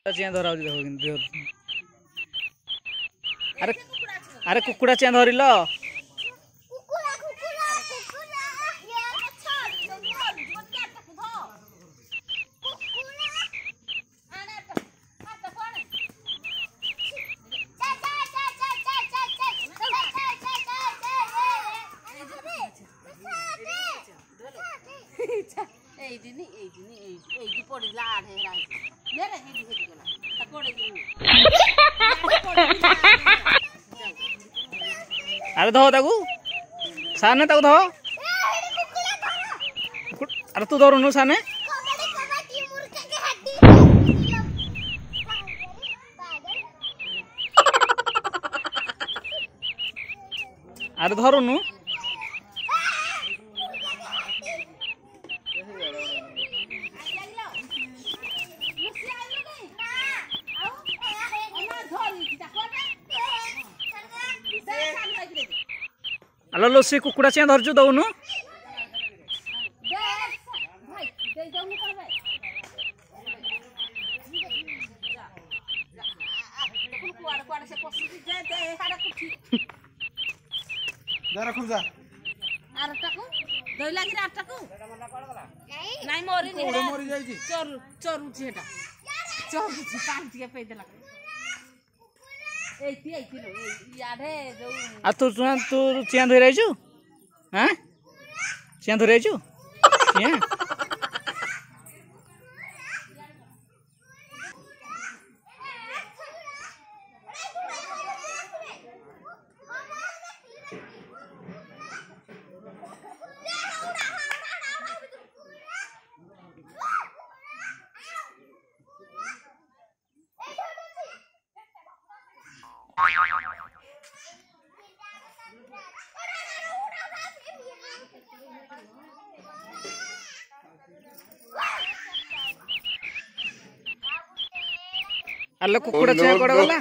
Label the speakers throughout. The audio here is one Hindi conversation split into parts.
Speaker 1: चिया धरा अरे अरे कुकुड़ा चिया धरिल अरे धो ताकू साने ताकू धो अरे तू धरुनु साने अरे धरुनु अलो लो से कुकुड़ा चिया धरचु दउनु तू चिया धरी आइचु हाँ चिया धरी आइचु चिया अल्लो कुकुड़ा चिया कोड़ा गला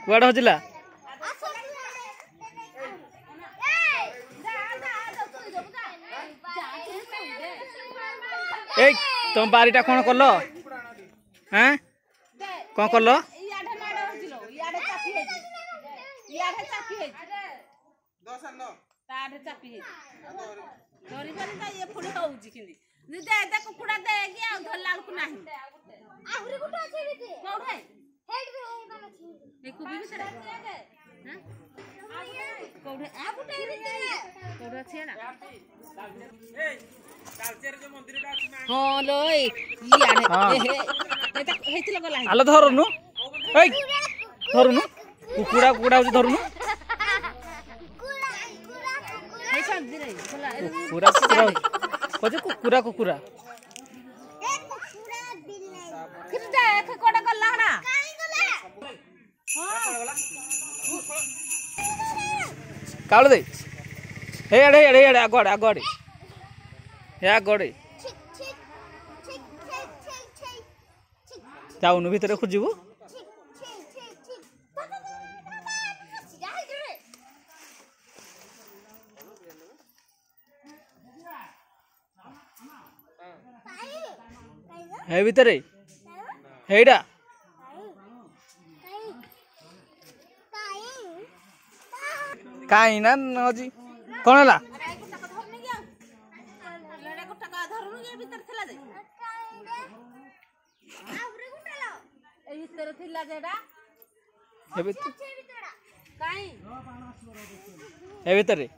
Speaker 1: कुआडा होजिला ए तुम बारीटा कौन कल हैं कौन कल आलो धरुनु धरुनु कुकुड़ा कुकुड़ा धरुनु कुकुरा कुकुरा कजे कुकुरा कुकुरा काल दे हे अड़े अड़े अड़े आगोड़े आगोड़े हे आगोड़े जाऊनु भीतर खोजबू हे भीतर हेडा काई ना नजी कौन है भीतर